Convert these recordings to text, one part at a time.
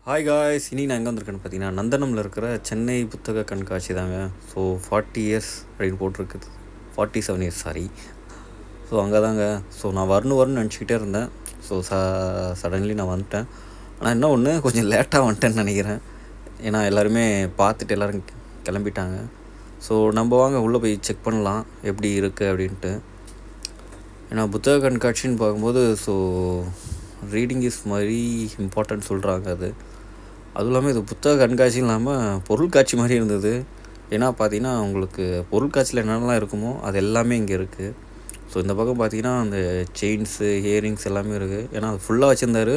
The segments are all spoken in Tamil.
ஹாய் காய்ஸ், இனி நான் எங்கே வந்திருக்கேன்னு பார்த்தீங்கன்னா நந்தனமில் இருக்கிற சென்னை புத்தக கண்காட்சி தாங்க. ஸோ 40 இயர்ஸ் அப்படின்னு போட்டிருக்குது. 47 இயர்ஸ் சாரி. ஸோ அங்கே தாங்க. ஸோ நான் வரணும்னு நினச்சிக்கிட்டே இருந்தேன். ஸோ சடன்லி நான் வந்துட்டேன். ஆனால் என்ன ஒன்று கொஞ்சம் லேட்டாக வந்துட்டேன்னு நினைக்கிறேன். ஏன்னா எல்லாருமே பார்த்துட்டு எல்லோரும் கிளம்பிட்டாங்க. ஸோ நம்ம வாங்க உள்ளே போய் செக் பண்ணலாம் எப்படி இருக்குது அப்படின்ட்டு. ஏன்னா புத்தக கண்காட்சின்னு பார்க்கும்போது ஸோ ரீடிங் இஸ் மாதிரி இம்பார்ட்டன்ட் சொல்கிறாங்க. அதுவும் இல்லாமல் இது புத்தக கண்காட்சி இல்லாமல் பொருட்காட்சி மாதிரி இருந்தது. ஏன்னா பார்த்தீங்கன்னா உங்களுக்கு பொருட்காட்சியில் என்னென்னலாம் இருக்குமோ அது எல்லாமே இங்கே இருக்குது. ஸோ இந்த பக்கம் பார்த்தீங்கன்னா அந்த செயின்ஸு இயரிங்ஸ் எல்லாமே இருக்குது. ஏன்னா அது ஃபுல்லாக வச்சுருந்தாரு,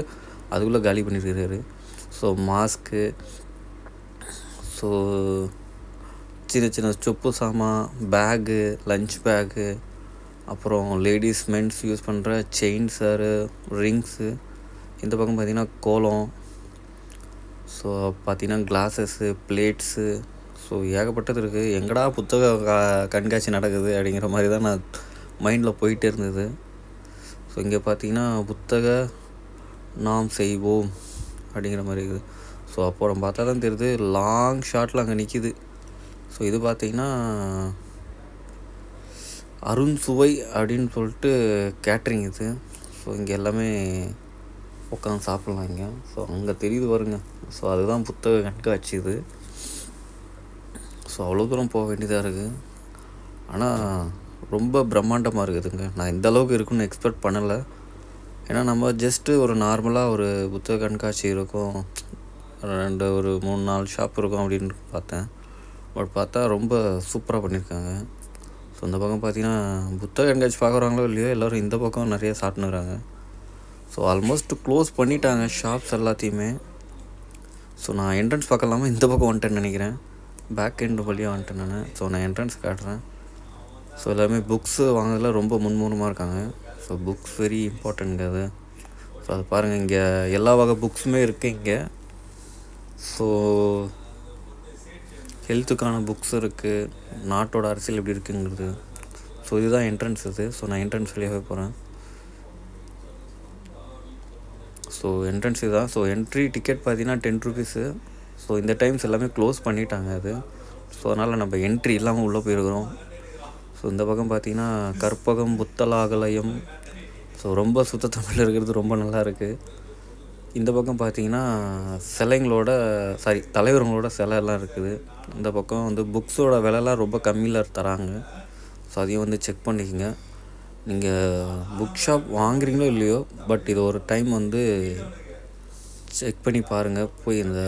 அதுக்குள்ளே காலி பண்ணியிருக்காரு. ஸோ மாஸ்க்கு, ஸோ சின்ன சின்ன சொப்பு சாமான், பேகு, லஞ்ச் பேகு, அப்புறம் லேடிஸ் மென்ஸ் யூஸ் பண்ணுற செயின்ஸரு, ரிங்ஸு. இந்த பக்கம் பார்த்திங்கன்னா கோலம், ஸோ பார்த்திங்கன்னா கிளாஸஸ்ஸு, பிளேட்ஸு, ஸோ ஏகப்பட்டது இருக்குது. எங்கடா புத்தக கண்காட்சி நடக்குது அப்படிங்கிற மாதிரி தான் நான் மைண்டில் போயிட்டே இருந்தது. ஸோ இங்கே பார்த்திங்கன்னா புத்தக நாம் செய்வோம் அப்படிங்கிற மாதிரி இருக்குது. ஸோ அப்புறம் பார்த்தா தான் தெரியுது லாங் ஷாட்டில் அங்கே நிற்கிது. ஸோ இது பார்த்திங்கன்னா அருண் சுவை அப்படின்னு சொல்லிட்டு கேட்ரிங் இது. ஸோ இங்கே எல்லாமே உட்காந்து சாப்பிட்லாம் இங்கே. ஸோ அங்கே தெரியுது வருங்க. ஸோ அதுதான் புத்தக கண்காட்சி இது. ஸோ அவ்வளோ தூரம் போக வேண்டியதாக இருக்குது. ஆனால் ரொம்ப பிரம்மாண்டமாக இருக்குதுங்க. நான் இந்த அளவுக்கு இருக்குன்னு எக்ஸ்பெக்ட் பண்ணலை. ஏன்னா நம்ம ஜஸ்ட்டு ஒரு நார்மலாக ஒரு புத்தக கண்காட்சி இருக்கும், ஒரு 3-4 ஷாப் இருக்கும் அப்படின்னு பார்த்தேன். பட் பார்த்தா ரொம்ப சூப்பராக பண்ணியிருக்காங்க. ஸோ இந்த பக்கம் பார்த்திங்கன்னா புத்தக கண்காட்சி பார்க்குறாங்களோ இல்லையோ எல்லோரும் இந்த பக்கம் நிறைய சாப்பிட்ணுறாங்க. ஸோ ஆல்மோஸ்ட் க்ளோஸ் பண்ணிட்டாங்க ஷாப்ஸ் எல்லாத்தையுமே. ஸோ நான் என்ட்ரன்ஸ் பார்க்கலாமல் இந்த பக்கம் வந்துட்டேன்னு நினைக்கிறேன். பேக் எண்டு வழியாக வந்துட்டேன் நான். ஸோ நான் என்ட்ரன்ஸ் காட்டுறேன். ஸோ எல்லாருமே புக்ஸு வாங்குறதுல ரொம்ப முன்முறமாக இருக்காங்க. ஸோ புக்ஸ் வெரி இம்பார்ட்டன்ட்ங்க அது. ஸோ அது பாருங்கள், இங்கே எல்லா வகை புக்ஸுமே இருக்குது இங்கே. ஸோ ஹெல்த்துக்கான புக்ஸ் இருக்குது, நாட்டோட அரசியல் எப்படி இருக்குங்கிறது. ஸோ இதுதான் என்ட்ரன்ஸ் இது. ஸோ நான் என்ட்ரன்ஸ் வழியாகவே போகிறேன். ஸோ என்ட்ரன்ஸ் இதுதான். ஸோ என்ட்ரி டிக்கெட் பார்த்தீங்கன்னா 10 ருபீஸு. ஸோ இந்த டைம்ஸ் எல்லாமே க்ளோஸ் பண்ணிட்டாங்க அது. ஸோ அதனால் நம்ம என்ட்ரி இல்லாமல் உள்ளே போயிருக்கிறோம். ஸோ இந்த பக்கம் பார்த்திங்கன்னா கற்பகம் புத்தலாகலயம். ஸோ ரொம்ப சுத்த தமிழில் இருக்கிறது ரொம்ப நல்லா இருக்குது. இந்த பக்கம் பார்த்திங்கன்னா தலைவர்களோட சிலையெல்லாம் இருக்குது. இந்த பக்கம் வந்து புக்ஸோட விலைலாம் ரொம்ப கம்மியில் தராங்க. ஸோ அதையும் வந்து செக் பண்ணிக்கோங்க. நீங்கள் புக் ஷாப் வாங்குறீங்களோ இல்லையோ, பட் இது ஒரு டைம் வந்து செக் பண்ணி பாருங்கள். போய் இந்த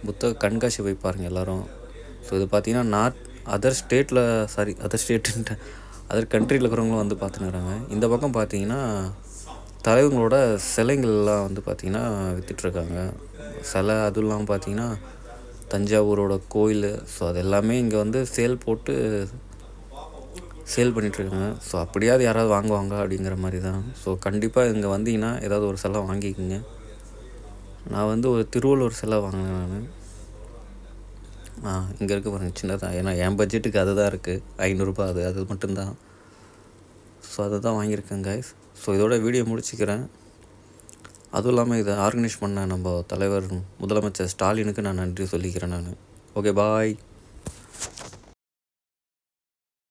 புத்தக கண்காட்சி போய் பாருங்கள் எல்லோரும். ஸோ இது பார்த்திங்கன்னா அதர் கண்ட்ரியில் இருக்கிறவங்களும் வந்து பார்த்துன்னுறாங்க. இந்த பக்கம் பார்த்திங்கன்னா தலைவங்களோட சிலைங்கள்லாம் வந்து பார்த்திங்கன்னா விற்றுட்ருக்காங்க. சிலை அதுவும் இல்லாமல் பார்த்திங்கன்னா தஞ்சாவூரோட கோயில். ஸோ அது எல்லாமே இங்கே வந்து சேல் பண்ணிகிட்ருக்காங்க. ஸோ அப்படியாவது யாராவது வாங்குவாங்க அப்படிங்கிற மாதிரி தான். ஸோ கண்டிப்பாக இங்கே வந்தீங்கன்னா ஏதாவது ஒரு சிலை வாங்கிக்கோங்க. நான் வந்து ஒரு திருவள்ளுவர் சிலை வாங்கினேன் நான். இங்கே இருக்க பாருங்கள், சின்னதாக. ஏன்னா என் பட்ஜெட்டுக்கு அதுதான் இருக்குது, 500 ரூபாய். அது மட்டும்தான். ஸோ அதை தான் வாங்கியிருக்கேன் கைஸ். ஸோ இதோட வீடியோ முடிச்சுக்கிறேன். அதுவும் இல்லாமல் இதை ஆர்கனைஸ் பண்ண நம்ம தலைவர் முதலமைச்சர் ஸ்டாலினுக்கு நான் நன்றி சொல்லிக்கிறேன் நான். ஓகே, பாய்.